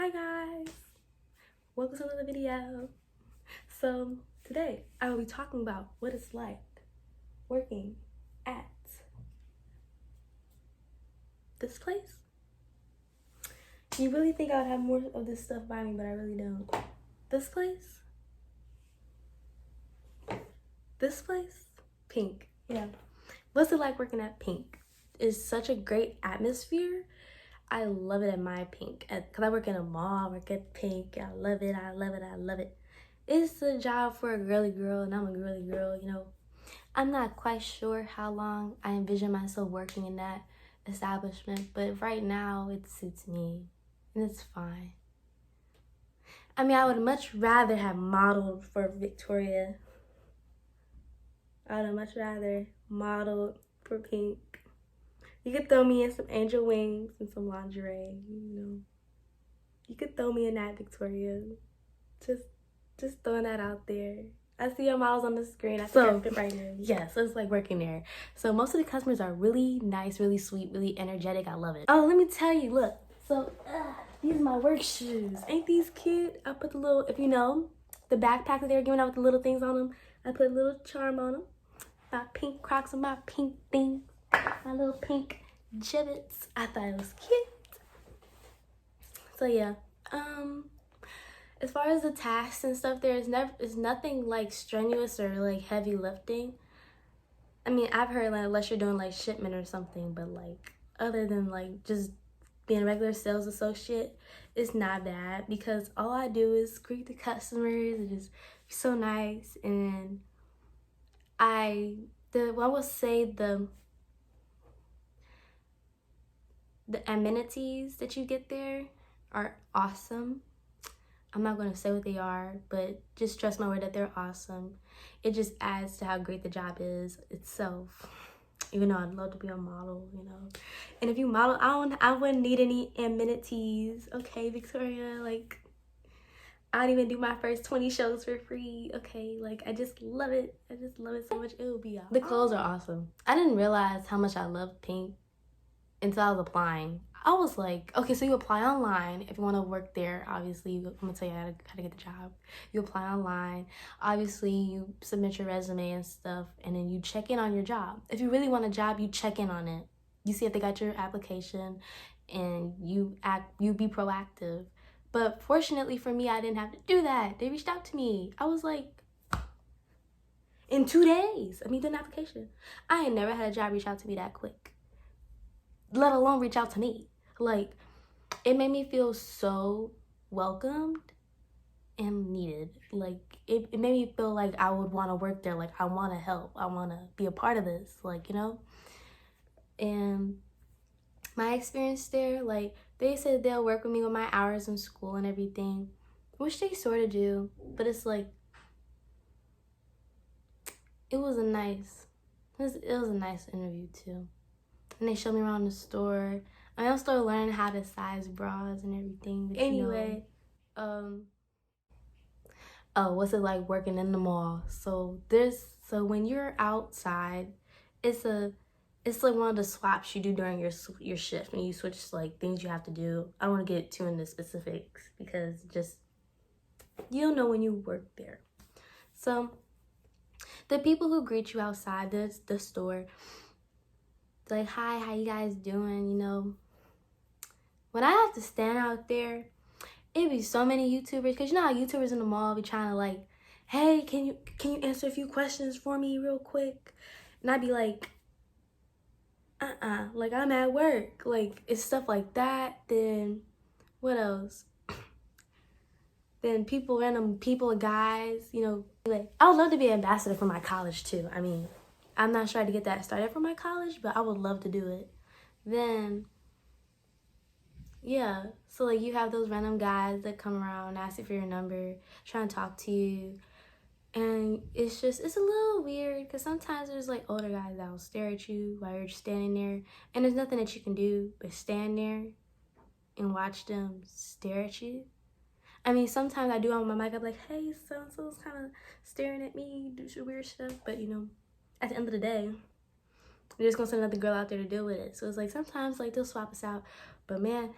Hi guys, welcome to another video. So today I will be talking about what it's like working at this place. You really think I would have more of this stuff by me, but I really don't. This place, Pink. Yeah. What's it like working at Pink? It's such a great atmosphere. I love it at my Pink, because I work in a mall, I work at Pink. I love it, I love it, I love it. It's a job for a girly girl, and I'm a girly girl, you know. I'm not quite sure how long I envision myself working in that establishment, but right now it suits me, and it's fine. I mean, I would much rather have modeled for Victoria. I would much rather modeled for Pink. You could throw me in some angel wings and some lingerie, you know. You could throw me in that, Victoria. Just throwing that out there. I see your models on the screen. I think I fit right in. Yeah, so it's like working there. So most of the customers are really nice, really sweet, really energetic. I love it. Oh, let me tell you, look. So these are my work shoes. Ain't these cute? I put the little, if you know, the backpack that they were giving out with the little things on them. I put a little charm on them. My pink Crocs and my pink things. My little pink gibbets. I thought it was cute. So yeah, as far as the tasks and stuff, there's nothing like strenuous or like heavy lifting. I mean, I've heard like unless you're doing like shipment or something, but like other than like just being a regular sales associate, it's not bad because all I do is greet the customers and just be so nice. And I will say the amenities that you get there are awesome. I'm not going to say what they are, but just trust my word that they're awesome. It just adds to how great the job is itself. Even though I'd love to be a model, you know. And if you model, I wouldn't need any amenities, okay, Victoria? Like, I don't even do my first 20 shows for free, okay? Like, I just love it. I just love it so much. It will be awesome. The clothes are awesome. I didn't realize how much I love Pink until I was applying. I was like, okay, so you apply online if you want to work there. Obviously, I'm gonna tell you how to get the job. You apply online. Obviously, you submit your resume and stuff, and then you check in on your job. If you really want a job, you check in on it. You see if they got your application, and you be proactive. But fortunately for me, I didn't have to do that. They reached out to me. I was like, in 2 days of me doing an application. I ain't never had a job reach out to me that quick, let alone reach out to me. Like, it made me feel so welcomed and needed. Like, it made me feel like I would want to work there. Like, I want to help. I want to be a part of this. Like, you know? And my experience there, like, they said they'll work with me with my hours in school and everything, which they sort of do. But it's like, it was a nice interview too. And they showed me around the store. I mean, I'm still learning how to size bras and everything. But anyway, oh, what's it like working in the mall? So when you're outside, it's like one of the swaps you do during your shift when you switch like things you have to do. I don't want to get too into specifics because just you don't know when you work there. So the people who greet you outside the store, like, hi, how you guys doing? You know, when I have to stand out there, it'd be so many YouTubers, because you know how YouTubers in the mall be trying to like, hey, can you answer a few questions for me real quick? And I'd be like, like, I'm at work. Like, it's stuff like that. Then what else? Then random people, guys, you know, like, I would love to be an ambassador for my college too. I mean, I'm not sure to get that started for my college, but I would love to do it. Then yeah, so like you have those random guys that come around, ask you for your number, trying to talk to you. And it's a little weird because sometimes there's like older guys that will stare at you while you're just standing there. And there's nothing that you can do but stand there and watch them stare at you. I mean, sometimes I do on my mic, I'm like, hey, so-and-so's kind of staring at me, do some weird stuff. But, you know, at the end of the day, they're just going to send another girl out there to deal with it. So it's like sometimes like they'll swap us out. But man,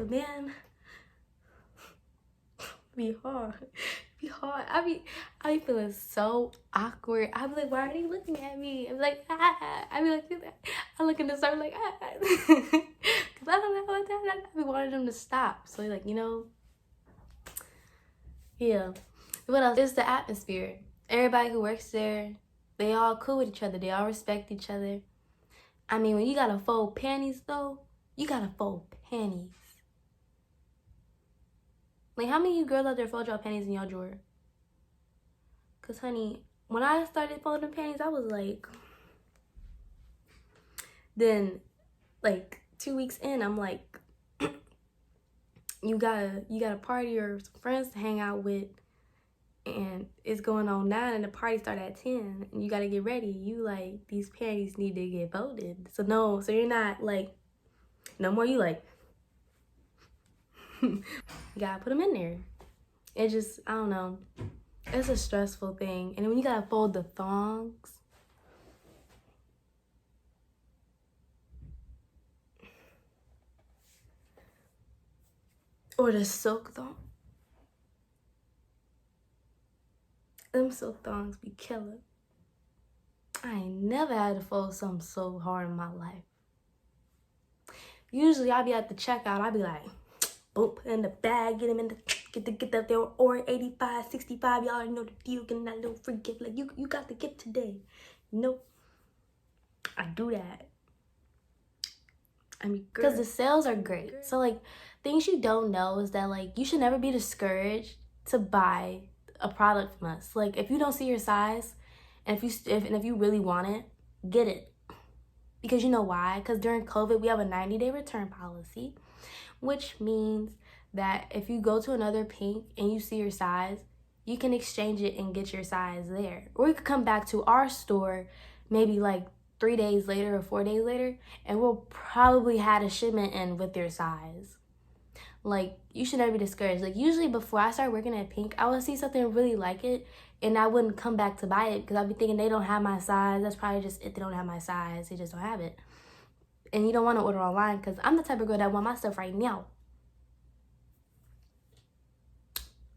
But man, be hard. Be hard. I be feeling so awkward. I be like, why are they looking at me? I be like, ah. I be like, I look in the store like, ah. Cause I don't know what that. I be wanting them to stop. So like, you know, yeah. What else? It's the atmosphere. Everybody who works there, they all cool with each other. They all respect each other. I mean, when you gotta fold panties though, you gotta fold panties. Like, how many of you girls out there fold your panties in your drawer? Cause honey, when I started folding panties, I was like, then like 2 weeks in, I'm like, you got a party or some friends to hang out with, and it's going on 9 and the party started at 10 and you gotta get ready. You like, these panties need to get folded. So no, so you're not like, no more you like, you gotta put them in there. It just, I don't know. It's a stressful thing. And when you gotta fold the thongs, or the silk thong. Them silk thongs be killing. I ain't never had to fold something so hard in my life. Usually I be at the checkout, I be like, boom, put in the bag, get them in the, get that there, or 85, 65, y'all already know the deal, getting that little free gift. Like, you got the gift today. Nope. I do that. I mean, because the sales are great. So like, things you don't know is that like, you should never be discouraged to buy a product from us. Like, if you don't see your size, and if you really want it, get it. Because you know why? Because during COVID, we have a 90-day return policy, which means that if you go to another pink and you see your size, you can exchange it and get your size there. Or you could come back to our store maybe like 3 days later or 4 days later, and we'll probably had a shipment in with your size. Like, you should never be discouraged. Like, usually before I started working at Pink, I would see something really like it, and I wouldn't come back to buy it because I'd be thinking they don't have my size. That's probably just it. They don't have my size. They just don't have it. And you don't want to order online because I'm the type of girl that want my stuff right now.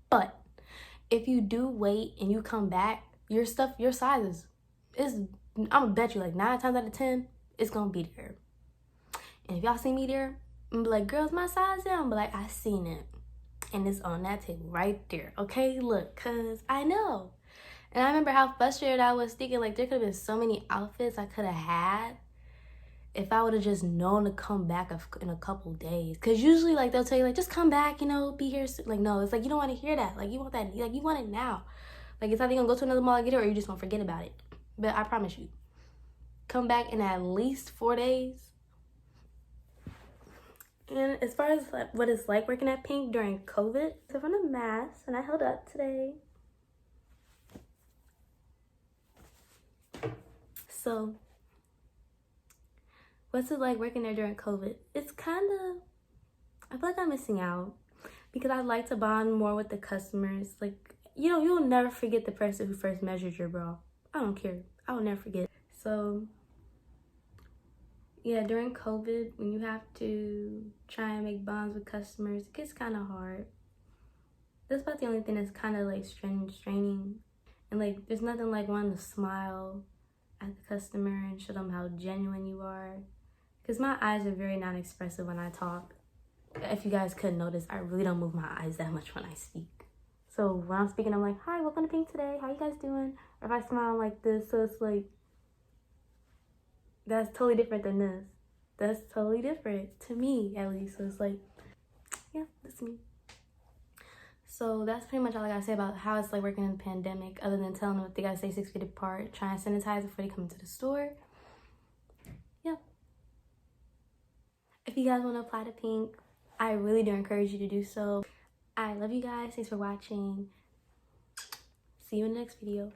But if you do wait and you come back, your stuff, your sizes, I'm gonna bet you like 9 times out of 10, it's gonna be there. And if y'all see me there, I'm be like, girls, my size down. But like, I seen it. And it's on that table right there. Okay, look, cause I know. And I remember how frustrated I was thinking like there could have been so many outfits I could have had if I would have just known to come back in a couple days. Cause usually like they'll tell you like, just come back, you know, be here soon. Like, no, it's like, you don't want to hear that. Like, you want that, like, you want it now. Like, it's either you're gonna go to another mall and get it or you just gonna forget about it. But I promise you, come back in at least 4 days. And as far as like, what it's like working at Pink during COVID, so from the mask, and I held up today. So, what's it like working there during COVID? It's kind of, I feel like I'm missing out because I'd like to bond more with the customers. Like, you know, you'll never forget the person who first measured your bra. I don't care. I will never forget. So, yeah, during COVID, when you have to try and make bonds with customers, it gets kind of hard. That's about the only thing that's kind of like straining. And like, there's nothing like wanting to smile at the customer and show them how genuine you are. Because my eyes are very non-expressive when I talk. If you guys couldn't notice, I really don't move my eyes that much when I speak. So when I'm speaking, I'm like, hi, welcome to Pink today. How you guys doing? Or if I smile like this, so it's like, that's totally different than this. That's totally different to me, at least. So it's like, yeah, that's me. So that's pretty much all I gotta say about how it's like working in the pandemic, other than telling them if they gotta stay 6 feet apart, try and sanitize before they come into the store. Yeah. If you guys want to apply to Pink, I really do encourage you to do so. I love you guys. Thanks for watching. See you in the next video.